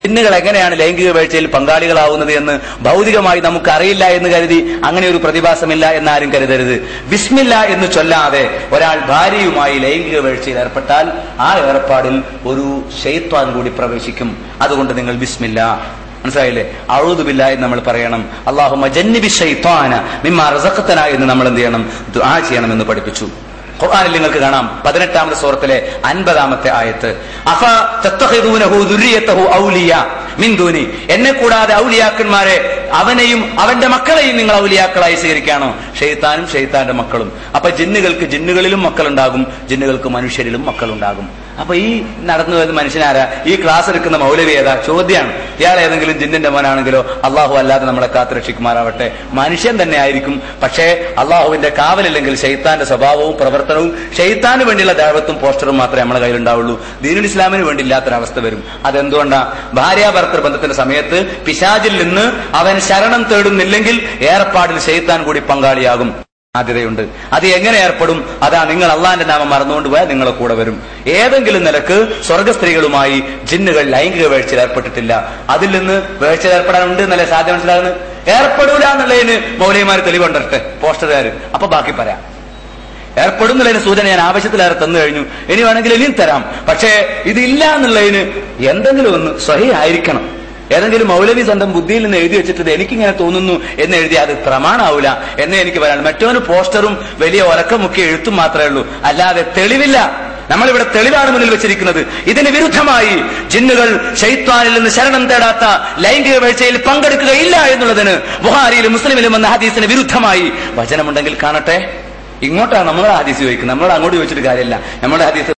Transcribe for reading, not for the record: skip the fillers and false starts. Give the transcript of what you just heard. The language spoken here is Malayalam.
ജിന്നുകൾ എങ്ങനെയാണ് ലൈംഗിക വീഴ്ചയിൽ പങ്കാളികളാവുന്നത് എന്ന് ഭൗതികമായി നമുക്ക് അറിയില്ല എന്ന് കരുതി അങ്ങനെ ഒരു പ്രതിഭാസമില്ല എന്നാരും കരുതരുത്. ബിസ്മില്ല എന്ന് ചൊല്ലാതെ ഒരാൾ ഭാര്യയുമായി ലൈംഗിക വീഴ്ചയിൽ ഏർപ്പെട്ടാൽ ആ ഏർപ്പാടിൽ ഒരു ശൈത്വാൻ കൂടി പ്രവേശിക്കും. അതുകൊണ്ട് നിങ്ങൾ ബിസ്മില്ല, മനസ്സിലായില്ലേ, അഊദു ബില്ലാഹി എന്ന് നമ്മൾ പറയണം. അല്ലാഹുമ്മ ജന്നിബി ശൈത്വാന മിമ്മാ റസഖ്തനാ എന്ന് നമ്മൾ എന്ത് ചെയ്യണം? ദുആ ചെയ്യണം എന്ന് പഠിപ്പിച്ചു. ഖുർആനിൽ നിങ്ങൾക്ക് കാണാം 18ാമത്തെ സൂറത്തിലെ 50ാമത്തെ ആയത്ത്, അഫ തത്തഖിദൂനഹു ദുർരിയതഹു ഔലിയാ മിൻ ദൂനി, എന്നെ കൂടാതെ ഔലിയാക്കന്മാരെ, അവനെയും അവന്റെ മക്കളെയും നിങ്ങൾ ഔലിയാക്കളായി സ്വീകരിക്കുകയാണോ? ഷെയ്ത്താനും ഷെയ്ത്താന്റെ മക്കളും. അപ്പൊ ജിന്നുകൾക്ക് ജിന്നുകളിലും മക്കളുണ്ടാകും, ജിന്നുകൾക്ക് മനുഷ്യരിലും മക്കളുണ്ടാകും. അപ്പൊ ഈ നടന്നു വരുന്ന മനുഷ്യനാരാ? ഈ ക്ലാസ് എടുക്കുന്ന മൗലവി ഏതാ? ചോദ്യമാണ്. ഇയാൾ ഏതെങ്കിലും ജിന്നിന്റെ മോനാണെങ്കിലോ അള്ളാഹു അല്ലാതെ നമ്മളെ കാത്തുരക്ഷിക്കുമാറാവട്ടെ. മനുഷ്യൻ തന്നെ ആയിരിക്കും, പക്ഷേ അള്ളാഹുവിന്റെ കാവലില്ലെങ്കിൽ ഷെയ്ത്താന്റെ സ്വഭാവവും പ്രവർത്തനവും, ഷെയ്ത്താന് വേണ്ടിയുള്ള ദഅവത്തും പോസ്റ്ററും മാത്രമേ നമ്മുടെ കയ്യിലുണ്ടാവുള്ളൂ. ദീനുൽ ഇസ്ലാമിന് വേണ്ടി ഇല്ലാത്തൊരവസ്ഥ വരും. അതെന്തുകൊണ്ടാ? ഭാര്യാഭർത്തൃ ബന്ധത്തിന്റെ സമയത്ത് പിശാചിൽ നിന്ന് അവൻ ശരണം തേടുന്നില്ലെങ്കിൽ ഏർപ്പാടിൽ ഷെയ്ത്താൻ കൂടി പങ്കാളിയാകും സാധ്യതയുണ്ട്. അത് എങ്ങനെ ഏർപ്പെടും? അതാ, നിങ്ങൾ അള്ളാന്റെ നാമം മറന്നുകൊണ്ട് പോയാൽ നിങ്ങളെ കൂടെ വരും. ഏതെങ്കിലും നിലക്ക് സ്വർഗസ്ത്രീകളുമായി ജിന്നുകൾ ലൈംഗിക വീഴ്ചയിൽ ഏർപ്പെട്ടിട്ടില്ല. അതിൽ നിന്ന് വീഴ്ചയിൽ ഏർപ്പെടാനുണ്ട് എന്നല്ലേ സാധ്യത മനസ്സിലാകുന്നത്? ഏർപ്പെടൂല എന്നുള്ളതിന് മൗലവിമാർ തെളിവുണ്ടട്ടെ, പോസ്റ്ററുകാർ. അപ്പൊ ബാക്കി പറയാം. ഏർപ്പെടുന്നതിന് സൂചന ഞാൻ ആവശ്യത്തിലേറെ തന്നു കഴിഞ്ഞു. ഇനി വേണമെങ്കിൽ ഇനിയും തരാം. പക്ഷേ ഇതില്ല എന്നുള്ളതിന് എന്തെങ്കിലും ഒന്ന് സ്വഹീഹ് ആയിരിക്കണം. ഏതെങ്കിലും മൗലവി സ്വന്തം ബുദ്ധിയിൽ നിന്ന് എഴുതി വെച്ചിട്ട് എനിക്കിങ്ങനെ തോന്നുന്നു എന്ന് എഴുതി അത് പ്രമാണാവൂല എന്നേ എനിക്ക് പറയാൻ. മറ്റവന് പോസ്റ്ററും വലിയ ഒലക്കമുക്കിയ എഴുത്തും മാത്രമേ ഉള്ളൂ, അല്ലാതെ തെളിവില്ല. നമ്മളിവിടെ തെളിവാണ് മുന്നിൽ വെച്ചിരിക്കുന്നത്. ഇതിന് വിരുദ്ധമായി ജിന്നുകൾ ശൈത്വാനിൽ നിന്ന് ശരണം തേടാത്ത ലൈംഗിക വീഴ്ചയിൽ പങ്കെടുക്കുകയില്ല എന്നുള്ളതിന് ബുഖാരിയിലും മുസ്ലിമിലും വന്ന ഹദീസിന് വിരുദ്ധമായി വചനമുണ്ടെങ്കിൽ കാണട്ടെ. ഇങ്ങോട്ടാണ് നമ്മളെ ഹദീസ് ചോദിക്കുന്നത്, നമ്മളോട് അങ്ങോട്ട് ചോദിച്ചിട്ട് കാര്യമില്ല. നമ്മുടെ ഹദീസ്